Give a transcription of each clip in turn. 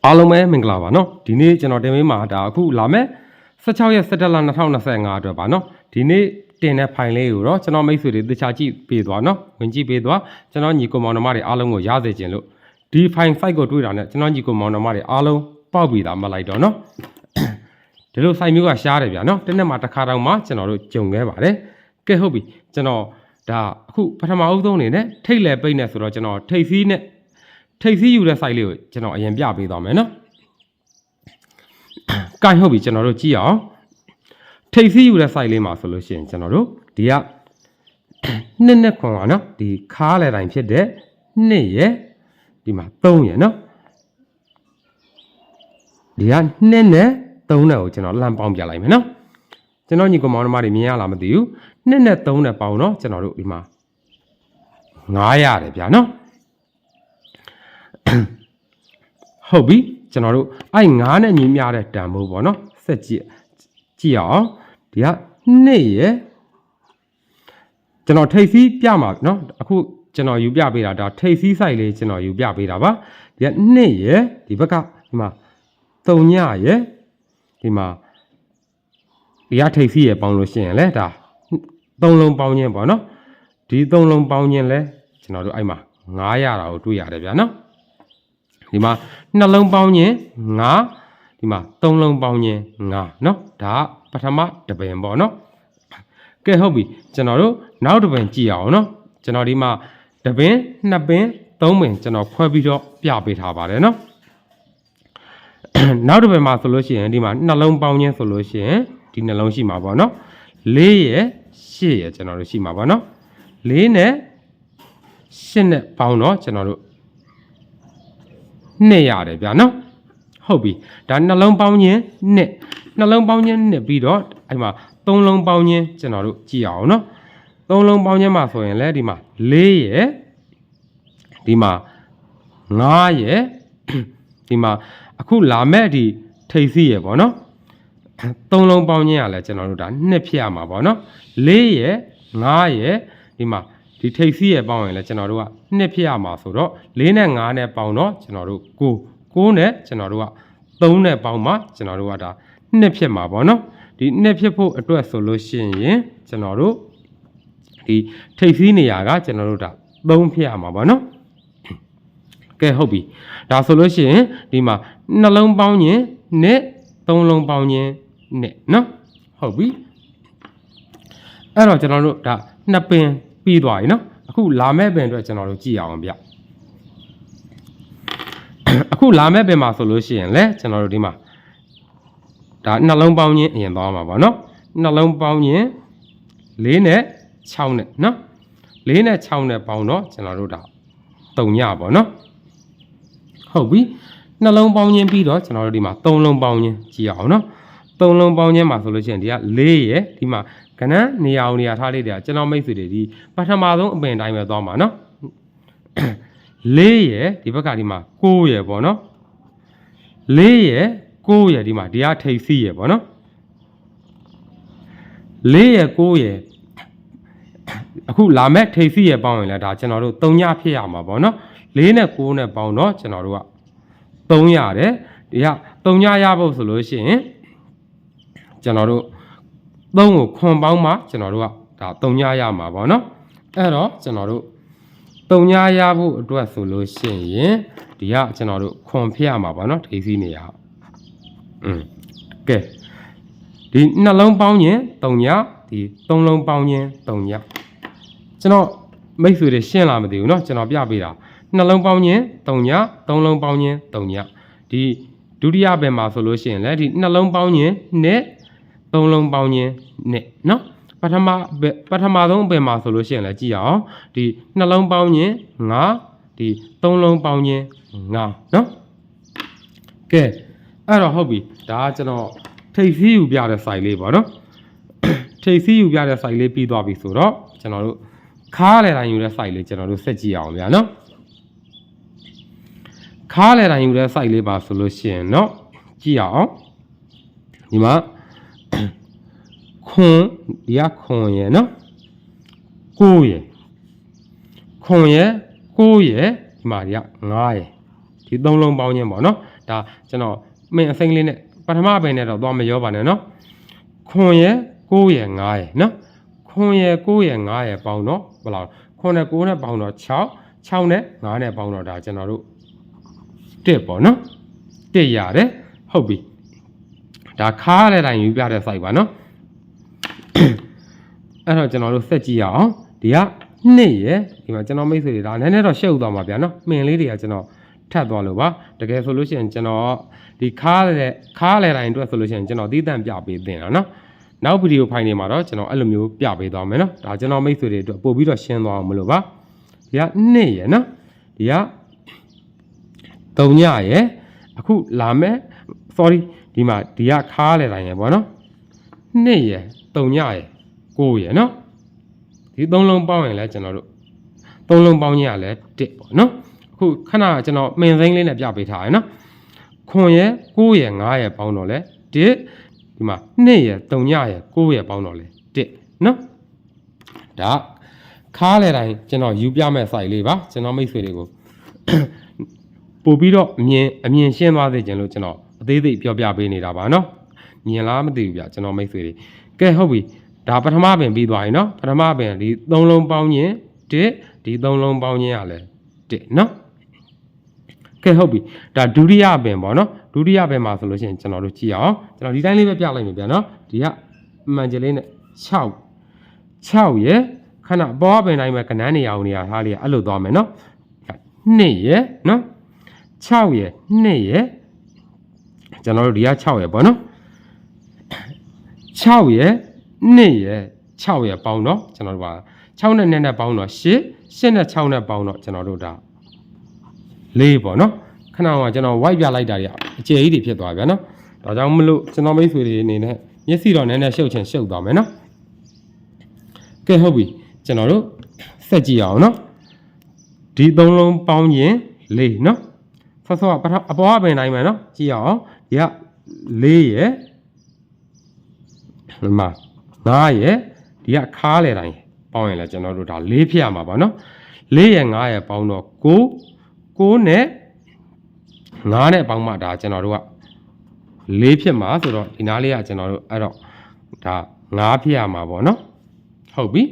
အားလုံးပဲမင်္ဂလာပါနော်ဒီနေ့ကျွန်တော်တင်ပေးမှာဒါအခုလာမယ်16ရက်17လ2025အတွက်ပါနော်ဒီနေ့တင်တဲ့ဖိုင်လေးကိုတော့ကျွန်တော်မိတ်ဆွေတွေတခြားကြည့်ပေးသွားနော်ဝင်ကြည့်ပေးသွားကျွန်တော်ညီကိုမောင်နှမတွေအားလုံးကိုရစေခြင်းလို့ဒီဖိုင် site ကိုတွေ့တာနဲ့ကျွန်တော်ညီကိုမောင်နှမတွေအားလုံးပေါက်ပြီးသားမလိုက်တော့နော်ဒီလို site မျိုးကရှားတယ်ဗျာနော်တစ်နေ့မှာတစ်ခါတောင်မှကျွန်တော်တို့ကြုံခဲ့ပါတယ်ကဲဟုတ်ပြီကျွန်တော်ဒါအခုပထမအုပ်ဆုံးအနေနဲ့ထိတ်လဲပိတ်နေဆိုတော့ကျွန်တော်ထိတ်စီးနဲ့ထိတ်စီးယူတဲ့ site လေးကိုကျွန်တော်အရင်ပြပေးသွားမယ်နော်ကဲဟုတ်ပြီကျွန်တော်တို့ကြည့်အောင်ထိတ်စီးယူတဲ့ site လေးမှာဆိုလို့ရှိရင်ကျွန်တော်တို့ဒီကနှစ်ခွန်ပါနော်ဒီခါလဲတိုင်းဖြစ်တဲ့နှစ်ရယ်ဒီမှာ3ရယ်နော်ဒီကနှစ်နဲ့3နဲ့ကိုကျွန်တော်လှမ်းပေါင်းပြလိုက်မယ်နော်ကျွန်တော်ညီကောင်မောင်နှမတွေမြင်ရလားမသိဘူးနှစ်နဲ့3နဲ့ပေါင်းတော့ကျွန်တော်တို့ဒီမှာ9ရတယ်ဗျာနော်ဟုတ်ပြီကျွန်တော်တို့အဲ့9နဲ့ညီမျှတဲ့တန်ဖိုးပေါ့နော်ဆက်ကြည့်အောင်ဒီက2ရယ်ကျွန်တော်ထိပ်စီးပြမှာနော်အခုကျွန်တော်ယူပြပေးတာဒါထိပ်စီး site လေးကျွန်တော်ယူပြပေးတာပါဒီက2ရယ်ဒီဘက်ကဒီမှာ3ညရယ်ဒီမှာဒီကထိပ်စီးရယ်ပေါင်းလို့ရှိရင်လဲဒါ3လုံးပေါင်းခြင်းပေါ့နော်ဒီ3လုံးပေါင်းခြင်းလဲကျွန်တော်တို့အဲ့မှာ9ရတာကိုတွေ့ရတယ်ဗျာနော်ဒီမှာ2လုံးပေါင်းခြင်း9ဒီမှာ3လုံးပေါင်းခြင်း9เนาะဒါပထမတပင်ပေါ့เนาะကဲဟုတ်ပြီကျွန်တော်တို့နောက်တပင်ကြည့်အောင်เนาะကျွန်တော်ဒီမှာတပင်2ပင်3ပင်ကျွန်တော်ခွဲပြီးတော့ပြပေးထားပါတယ်เนาะနောက်တပင်မှာဆိုလို့ရှိရင်ဒီမှာ2လုံးပေါင်းခြင်းဆိုလို့ရှိရင်ဒီ2လုံးရှိမှာပေါ့เนาะ4ရယ်8ရယ်ကျွန်တော်တို့ရှိမှာပေါ့เนาะ4နဲ့8နဲ့ပေါင်းတော့ကျွန်တော်တို့2ရတယ်ဗျာနော်ဟုတ်ပြီဒါနှလုံးပေါင်းခြင်း2နှလုံးပေါင်းခြင်း2ပြီးတော့အဲ့မှာ3လုံးပေါင်းခြင်းကျွန်တော်တို့ကြည့်အောင်နော်3လုံးပေါင်းခြင်းမှာဆိုရင်လည်းဒီမှာ4ရယ်ဒီမှာ9ရယ်ဒီမှာအခုလာမဲ့ဒီထိပ်စီးရယ်ပေါ့နော်3လုံးပေါင်းခြင်းကလည်းကျွန်တော်တို့ဒါ2ဖြစ်ရမှာပေါ့နော်4ရယ်9ရယ်ဒီမှာဒီထိပ်စီးရပေါင်းရင်လည်းကျွန်တော်တို့က2ဖြစ်ရမှာဆိုတော့4နဲ့5နဲ့ပေါင်းတော့ကျွန်တော်တို့9နဲ့ကျွန်တော်တို့က3နဲ့ပေါင်းမှကျွန်တော်တို့ကဒါ2ဖြစ်မှာပေါ့နော်ဒီ2ဖြစ်ဖို့အတွက်ဆိုလို့ရှိရင်ကျွန်တော်တို့ဒီထိပ်စီးနေရာကကျွန်တော်တို့ဒါ3ဖြစ်ရမှာပေါ့နော်ကဲဟုတ်ပြီဒါဆိုလို့ရှိရင်ဒီမှာနှလုံးပေါင်းခြင်းနဲ့3လုံးပေါင်းခြင်းနဲ့နော်ဟုတ်ပြီအဲ့တော့ကျွန်တော်တို့ဒါ2ပင်ပြီးသွားပြီနော်အခုလာမဲ့ပင်အတွက်ကျွန်တော်တို့ကြည့်အောင်ဗျအခုလာမဲ့ပင်မှာဆိုလို့ရှိရင်လဲကျွန်တော်တို့ဒီမှာဒါနှလုံးပေါင်းခြင်းအရင်သွားမှာပေါ့နော်နှလုံးပေါင်းခြင်း4နဲ့6နဲ့နော်4နဲ့6နဲ့ပေါင်းတော့ကျွန်တော်တို့ဒါ3ညပေါ့နော်ဟုတ်ပြီနှလုံးပေါင်းခြင်းပြီးတော့ကျွန်တော်တို့ဒီမှာ3လုံးပေါင်းခြင်းကြည့်အောင်နော်3လုံးပေါင်းခြင်းမှာဆိုလို့ရှိရင်ဒီက4ရယ်ဒီမှာကနန်းနေရာအောင်နေရာထားလေးတွေကကျွန်တော်မိတ်ဆွေတွေဒီပထမဆုံးအပင်တိုင်းပဲသွားမှာနော်4ရယ်ဒီဘက်ကဒီမှာ9ရယ်ပေါ့နော်4ရယ်9ရယ်ဒီမှာဒီကထိပ်စီးရယ်ပေါ့နော်4ရယ်9ရယ်အခုလာမဲ့ထိပ်စီးရယ်ပေါင်းရင်လည်းဒါကျွန်တော်တို့3ညဖြစ်ရမှာပေါ့နော်4နဲ့9နဲ့ပေါင်းတော့ကျွန်တော်တို့က3ရတယ်ဒီက3ညရဖို့ဆိုလို့ရှိရင်ကျွန်တော်တို့3ကိုခွန်ပေါင်းမှကျွန်တော်တို့ကဒါ3ညရမှာပေါ့နော်အဲ့တော့ကျွန်တော်တို့3ညရဖို့အတွက်ဆိုလို့ရှိရင်ဒီကကျွန်တော်တို့ခွန်ဖြစ်ရမှာပေါ့နော်ထိပ်စီးနေရကဲဒီနှလုံးပေါင်းခြင်း3ညဒီ3လုံးပေါင်းခြင်း3ညကျွန်တော်မိတ်ဆွေတွေရှင်းလာမသိဘူးเนาะကျွန်တော်ပြပေးတာနှလုံးပေါင်းခြင်း3ည3လုံးပေါင်းခြင်း3ညဒီဒုတိယဘက်မှာဆိုလို့ရှိရင်လည်းဒီနှလုံးပေါင်းခြင်းနဲ့3လုံးပေါင်းခြင်းနဲ့เนาะပထမဆုံးအပင်မှာဆိုလို့ရှိရင်လည်းကြည့်အောင်ဒီနှလုံးပေါင်းခြင်း9ဒီ3လုံးပေါင်းခြင်း9เนาะကဲအဲ့တော့ဟုတ်ပြီဒါကကျွန်တော်ထိပ်စီးယူပြတဲ့ site လေးပေါ့เนาะထိပ်စီးယူပြတဲ့ site လေးပြီးသွားပြီဆိုတော့ကျွန်တော်တို့ခါးလေတိုင်းယူတဲ့ site လေးကျွန်တော်တို့ဆက်ကြည့်အောင်ဗျာเนาะခါးလေတိုင်းယူတဲ့ site လေးပါဆိုလို့ရှိရင်เนาะကြည့်အောင်ဒီမှာခွန်ဒီကခွန်ရယ်နော်9ရယ်ခွန်ရယ်9ရယ်ဒီမှာဒီက9ရယ်ဒီ3လုံးပေါင်းခြင်းပေါ့နော်ဒါ ဒါကျွန်တော်မင်းအစိမ့်လေးနဲ့ပထမပင်နဲ့တော့သွားမရောပါနဲ့နော်ခွန်ရယ်9ရယ်9ရယ်နော်ခွန်ရယ်9ရယ်9ရယ်ပေါင်းတော့ဘယ်လောက်ခွန်နဲ့9နဲ့ပေါင်းတော့6နဲ့9နဲ့ပေါင်းတော့ဒါကျွန်တော်တို့1ပေါ့နော်1ရတယ်ဟုတ်ပြီဒါခါရတဲ့တိုင်းယူပြတဲ့ site ပါနော်အဲ့တော့ကျွန်တော်တို့ဆက်ကြည့်ရအောင်ဒီက2ရယ်ဒီမှာကျွန်တော်မိတ်ဆွေတွေဒါနည်းနည်းတော့ရှုပ်သွားမှာဗျာနော်မှင်လေးတွေကကျွန်တော်ထပ်သွားလို့ပါတကယ်ဆိုလို့ရှိရင်ကျွန်တော်ဒီခါရတဲ့တိုင်းအတွက်ဆိုလို့ရှိရင်ကျွန်တော်သီးသန့်ပြပေးသင်တာနော်နောက်ဗီဒီယိုဖိုင်တွေမှာတော့ကျွန်တော်အဲ့လိုမျိုးပြပေးသွားမယ်နော်ဒါကျွန်တော်မိတ်ဆွေတွေအတွက်ပို့ပြီးတော့ရှင်းသွားအောင်မလို့ပါဒီက2ရယ်နော်ဒီက3ညရယ်အခုလာမဲ့ sorry ဒီမှာဒီကခါရတဲ့တိုင်းရယ်ပေါ့နော်2ရယ်3ညရယ်9ရယ်နော်ဒီ3လုံးပေါင်းရင်လည်းကျွန်တော်တို့3လုံးပေါင်းခြင်းကလည်း1ပေါ့နော်အခုခဏကျွန်တော်မင်စိမ့်လေးနဲ့ပြပေးထားရယ်နော်ခွန်ရယ်9ရယ်9ရယ်ပေါင်းတော့လဲ1ဒီမှာ2ရယ်3ညရယ်9ရယ်ပေါင်းတော့လဲ1နော်ဒါခါလေတိုင်းကျွန်တော်ယူပြမဲ့ site လေးပါကျွန်တော်မိတ်ဆွေတွေကိုပို့ပြီးတော့အမြင်ရှင်းသွားစေချင်လို့ကျွန်တော်အသေးသေးပြောပြပေးနေတာပါနော်မြင်လားမသိဘူးဗျကျွန်တော်မိတ်ဆွေတွေကဲဟုတ်ပြီဒါပထမပင်ပြီးသွားပြီနော်ပထမပင်ဒီ3လုံးပေါင်းခြင်း1ဒီ3လုံးပေါင်းခြင်းကလည်း1နော်ကဲဟုတ်ပြီဒါဒုတိယပင်ပေါ့နော်ဒုတိယပင်မှာဆိုလို့ရှိရင်ကျွန်တော်တို့ကြည့်အောင်ကျွန်တော်ဒီတိုင်းလေးပဲပြလိုက်မယ်ဗျာနော်ဒီကအမှန်ကျလေးနဲ့6ရယ်ခဏပေါ်ပင်တိုင်းမှာကနန်းနေအောင်နေရထားလေးအဲ့လိုသွားမယ်နော်2ရယ်နော်6ရယ်2ရယ်ကျွန်တော်တို့ဒီက6ရယ်ပေါ့နော်6ရယ်2ရယ်6ရယ်ပေါင်းတော့ကျွန်တော်တို့က6နဲ့2နဲ့ပေါင်းတော့8နဲ့6နဲ့ပေါင်းတော့ကျွန်တော်တို့ဒါ4ပေါ့နော်ခဏကကျွန်တော် white ပြလိုက်တာတွေအကျယ်ကြီးတွေဖြစ်သွားဗျာနော်ဒါကြောင့်မလို့ကျွန်တော်မိတ်ဆွေတွေအနေနဲ့မျက်စိတော့နည်းနည်းရှုပ်ချင်ရှုပ်သွားမယ်နော်ကဲဟုတ်ပြီကျွန်တော်တို့ဆက်ကြည့်အောင်နော်ဒီ3လုံးပေါင်းရင်4နော်ဆော့ဆော့အပေါ်အပင်တိုင်းမယ်နော်ကြည့်အောင်ဒီက4ရယ်ဒီမှာ9ရယ်ဒီကခါလေတိုင်းပေါင်းရင်လည်းကျွန်တော်တို့ဒါ4ဖြစ်ရမှာပါနော်4ရယ်9ရယ်ပေါင်းတော့9နဲ့9နဲ့ပေါင်းမှဒါကျွန်တော်တို့က4ဖြစ်မှာဆိုတော့ဒီနားလေးကကျွန်တော်တို့အဲ့တော့ဒါ9ဖြစ်ရမှာပေါ့နော်ဟုတ်ပြီ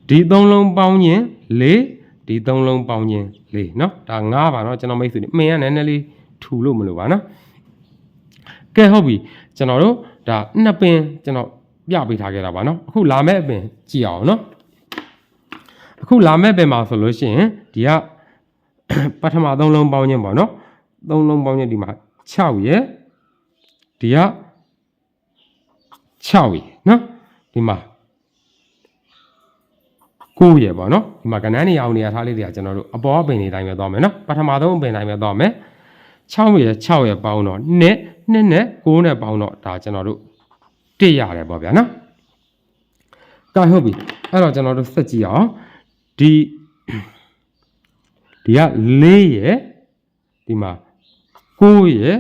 ဒီ3လုံးပေါင်းရင်4ဒီ3လုံးပေါင်းရင်4เนาะဒါ9ပါเนาะကျွန်တော်မိတ်ဆွေတွေမင်းကနည်းနည်းလေးထူလို့မလို့ပါเนาะကဲဟုတ်ပြီကျွန်တော်တို့ဒါနှစ်ပင်ကျွန်တော်ပြပေးထားခဲ့တာပါเนาะအခုလာမဲ့အပင်ကြည့်အောင်เนาะအခုလာမဲ့ပင်မှာဆိုလို့ရှိရင်ဒီကပထမ3လုံးပေါင်းခြင်းပေါ့เนาะ3လုံးပေါင်းခြင်းဒီမှာ6ရယ်ဒီက6ရယ်เนาะဒီမှာ9ရယ်ပေါ့နော်ဒီမှာကနန်းနေအောင်နေရထားလေးတွေကကျွန်တော်တို့အပေါ်အပင်တွေတိုင်းပဲသွားမယ်နော်ပထမဆုံးအပင်တိုင်းပဲသွားမယ်6ရယ်6ရယ်ပေါင်းတော့2နဲ့9နဲ့ပေါင်းတော့ဒါကျွန်တော်တို့1ရတယ်ပေါ့ဗျာနော်ကဲဟုတ်ပြီအဲ့တော့ကျွန်တော်တို့ဆက်ကြည့်အောင်ဒီက4ရယ်ဒီမှာ9ရယ်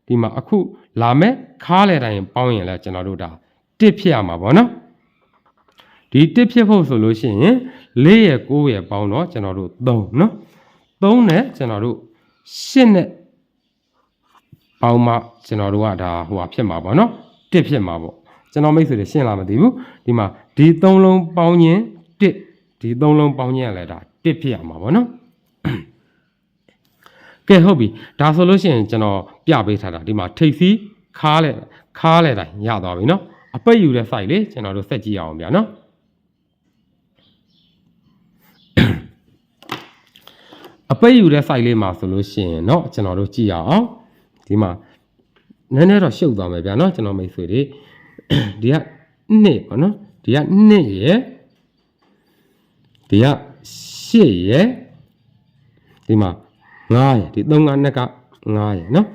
ဒီမှာအခုလာမဲ့ခါလေတိုင်းပေါင်းရင်လည်းကျွန်တော်တို့ဒါ1ဖြစ်ရမှာပေါ့နော်ဒီ1ဖြစ်ဖို့ဆိုလို့ရှိရင်4ရယ်9ရယ်ပေါင်းတော့ကျွန်တော်တို့3เนาะ3နဲ့ကျွန်တော်တို့8နဲ့ပေါင်းမှကျွန်တော်တို့ကဒါဟိုဟာဖြစ်မှာပေါ့เนาะ1ဖြစ်မှာပေါ့ကျွန်တော်မိတ်ဆွေတွေရှင်းလာမသိဘူးဒီမှာဒီ3လုံးပေါင်းခြင်း1ဒီ3လုံးပေါင်းခြင်းကလည်းဒါ1ဖြစ်ရမှာပေါ့เนาะကဲဟုတ်ပြီဒါဆိုလို့ရှိရင်ကျွန်တော်ပြပေးထားတာဒီမှာထိပ်စီးခါလဲတိုင်းရသွားပြီเนาะအပိတ်ယူတဲ့ site လေးကျွန်တော်တို့ဆက်ကြည့်အောင်ဗျာเนาะအပိတ်ယူတဲ့ site လေးမှာဆိုလို့ရှိရင်เนาะကျွန်တော်တို့ကြည့်ရအောင်ဒီမှာနည်းနည်းတော့ရှုပ်သွားမယ်ဗျာเนาะကျွန်တော်မိတ်ဆွေတွေဒီက2ပေါ့เนาะဒီက2ရယ်ဒီက8ရယ်ဒီမှာ9ရယ်ဒီ3က2က9ရယ်เนาะ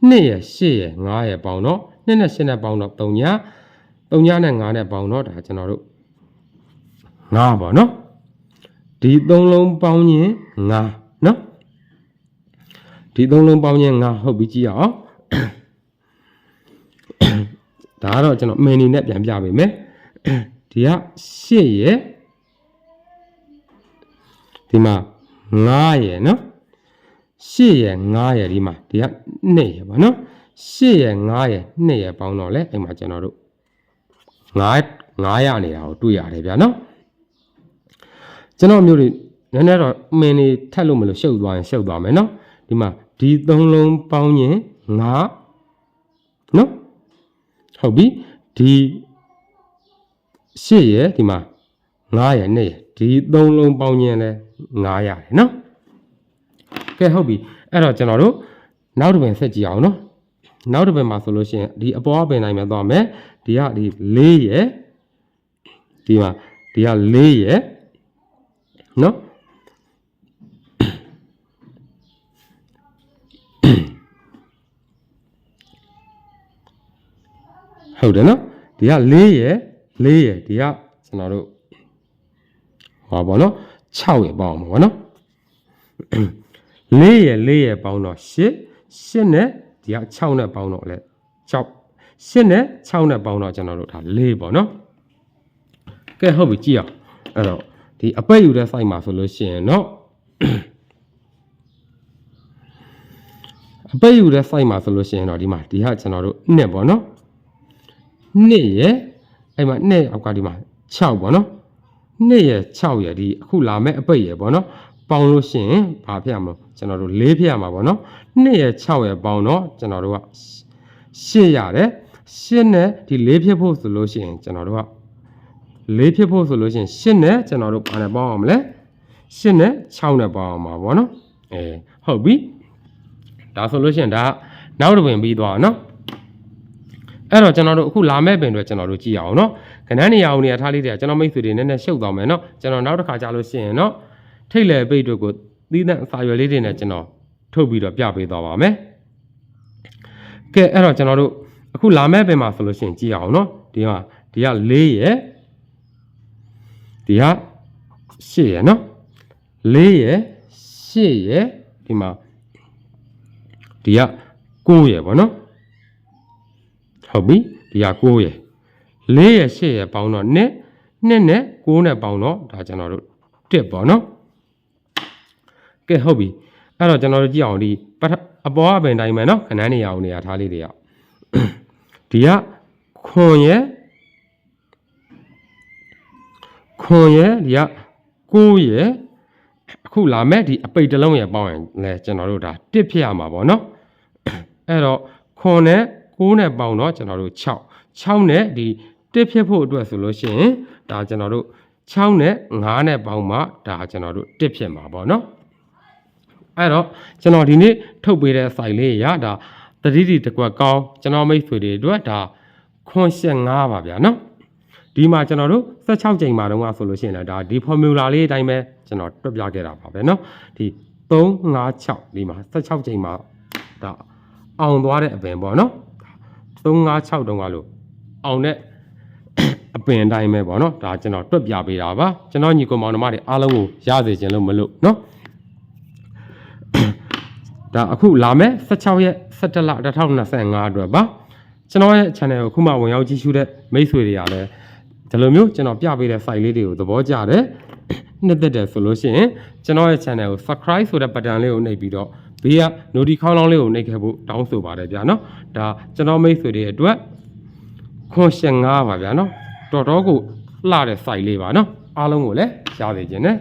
2ရယ်8ရယ်9ရယ်ပေါင်းတော့2နဲ့8နဲ့ပေါင်းတော့3ညနဲ့9နဲ့ပေါင်းတော့ဒါကျွန်တော်တို့9ပေါ့เนาะဒီ3လုံးပေါင်းရင်9เนาะဒီ3လုံးပေါင်းရင်9ဟုတ်ပြီကြည့်ရအောင်ဒါကတော့ကျွန်တော်မင်းနေနဲ့ပြန်ပြပေးမယ်ဒီက8ရယ်ဒီမှာ9ရယ်เนาะ 8ရဲ့9ရဲ့ဒီမှာဒီက2ရဲ့ပေါ့နော်8ရဲ့9ရဲ့2ရဲ့ပေါင်းတော့လေအဲ့မှာကျွန်တော်တို့9ရနေတာကိုတွေ့ရတယ်ဗျာနော်ကျွန်တော်မျိုးတွေနည်းနည်းတော့မင်းနေထက်လို့မလို့ရှုပ်သွားရင်ရှုပ်သွားမယ်နော်ဒီမှာဒီ3လုံးပေါင်းရင်9နော်ဟုတ်ပြီဒီ8ရဲ့ဒီမှာ9ရဲ့2ရဲ့ဒီ3လုံးပေါင်းရင်လဲ9ရတယ်နော်ကဲဟုတ်ပြီအဲ့တော့ကျွန်တော်တို့နောက်တစ်ပင်ဆက်ကြည့်အောင်နော်နောက်တစ်ပင်မှာဆိုလို့ရှိရင်ဒီအပေါ်အပင်တိုင်းမှာသွားမယ်ဒီကဒီ4ရဲ့ဒီမှာဒီက4ရဲ့နော်ဟုတ်တယ်နော်ဒီက4ရဲ့ဒီကကျွန်တော်တို့ဟောပေါ့နော်6ရဲ့ပေါင်းမှာပေါ့နော်4ရဲ့ပေါင်းတော့8နဲ့ဒီက6နဲ့ပေါင်းတော့လဲ8နဲ့6နဲ့ပေါင်းတော့ကျွန်တော်တို့ဒါ4ပေါ့နော်ကဲဟုတ်ပြီကြည့်အောင်အဲ့တော့ဒီအပိတ်ယူတဲ့ site မှာဆိုလို့ရှိရင်เนาะအပိတ်ယူတဲ့ site မှာဆိုလို့ရှိရင်တော့ဒီမှာဒီဟာကျွန်တော်တို့2ပေါ့เนาะ2ရဲ့အဲ့မှာ2အောက်ကဒီမှာ6ပေါ့เนาะ2ရဲ့6ရဲ့ဒီအခုလာမဲ့အပိတ်ရဲ့ပေါ့เนาะပေါင်းလို့ရှိရင်ဘာဖြစ်ရမလို့ကျွန်တော်တို့4ဖြစ်ရမှာပေါ့เนาะ2ရဲ့6ရဲ့ပေါင်းတော့ကျွန်တော်တို့က8ရတယ်8နဲ့ဒီ4ဖြစ်ဖို့ဆိုလို့ရှိရင်ကျွန်တော်တို့က4ဖြစ်ဖို့ဆိုလို့ရှိရင်8နဲ့ကျွန်တော်တို့ဘာနဲ့ပေါင်းအောင်မလဲ8နဲ့6နဲ့ပေါင်းအောင်ပါဗောနော်ဟုတ်ပြီဒါဆိုလို့ရှိရင်ဒါနောက်တစ်ပင်ပြီးသွားအောင်နော်အဲ့တော့ကျွန်တော်တို့အခုလာမဲ့ပင်တွေကျွန်တော်တို့ကြည့်အောင်နော်ခဏနေရအောင်နေရာထားလေးတွေကကျွန်တော်မိတ်ဆွေတွေနည်းနည်းရှုပ်သွားမယ်နော်ကျွန်တော်နောက်တစ်ခါကြာလို့ရှိရင်နော်ထိတ်လေပိတ်တွေကိုသီးသန့်စာရွက်လေးတွေနဲ့ကျွန်တော်ထုတ်ပြီးတော့ပြပေးသွားပါမယ်ကဲအဲ့တော့ကျွန်တော်တို့အခုလာမဲ့ပင်မှာဆိုလို့ရှိရင်ကြည့်အောင်နော်ဒီက4ရဲ့ဒီက8ရဲ့နော်4ရဲ့8ရဲ့ဒီမှာဒီက9ရဲ့ပေါ့နော်ဟုတ်ပြီဒီက9ရဲ့4ရဲ့8ရဲ့ပေါင်းတော့2နဲ့9နဲ့ပေါင်းတော့ဒါကျွန်တော်တို့1ပေါ့နော်ကဲဟုတ်ပြီအဲ့တော့ကျွန်တော်တို့ကြည့်အောင်ဒီအပေါ်အပင်တိုင်းမယ်နော်ခဏနေရအောင်နေရာထားလေးတွေရဒီကခွန်ရဲ့ဒီက9ရဲ့အခုလာမဲ့ဒီအပိတ်တစ်လုံးရဲ့ပေါင်းရင်လဲကျွန်တော်တို့ဒါ1ဖြစ်ရမှာပေါ့နော်အဲ့တော့ခွန်နဲ့9နဲ့ပေါင်းတော့ကျွန်တော်တို့6နဲ့ဒီ1ဖြစ်ဖို့အတွက်ဆိုလို့ရှိရင်ဒါကျွန်တော်တို့6နဲ့9နဲ့ပေါင်းမှဒါကျွန်တော်တို့1ဖြစ်မှာပေါ့နော်အဲ့တော့ကျွန်တော်ဒီနေ့ထုတ်ပေးတဲ့ site လေးရဒါသတိတကွက်ကောင်းကျွန်တော်မိတ်ဆွေတွေအတွက်ဒါခွန်85ပါဗျာနော်ဒီမှာကျွန်တော်တို့16ကြိမ်မှာတော့ဆိုလို့ရှိရင်လည်းဒါဒီ formula လေးအတိုင်းပဲကျွန်တော်တွက်ပြခဲ့တာပါပဲเนาะဒီ356ဒီမှာ16ကြိမ်မှာဒါအောင်သွားတဲ့အပင်ပေါ့เนาะ356တုန်းကလို့အောင်တဲ့အပင်အတိုင်းပဲပေါ့เนาะဒါကျွန်တော်တွက်ပြပေးတာပါကျွန်တော်ညီကောင်မောင်နှမတွေအားလုံးကိုရစေခြင်းလို့မလို့เนาะဒါအခုလာမဲ့16ရက်17လ2025အတွက်ပါကျွန်တော်ရဲ့ channel ကိုခုမှဝင်ရောက်ကြည့်ရှုတဲ့မိတ်ဆွေတွေကလည်းဒီလိုမျိုးကျွန်တော်ပြပေးတဲ့ site လေးတွေကိုသဘောကျတယ်နှစ်သက်တယ်ဆိုလို့ရှိရင်ကျွန်တော်ရဲ့ channel ကို subscribe ဆိုတဲ့ button လေးကိုနှိပ်ပြီးတော့ဘေးက notification ခေါင်းလောင်းလေးကိုနှိပ်ခဲ့ဖို့တောင်းဆိုပါတယ်ဗျာနော်ဒါကျွန်တော်မိတ်ဆွေတွေအတွက်ခွန်85ပါဗျာနော်တော်တော်ကိုလှတဲ့ site လေးပါနော်အားလုံးကိုလည်းရှားစေခြင်းနဲ့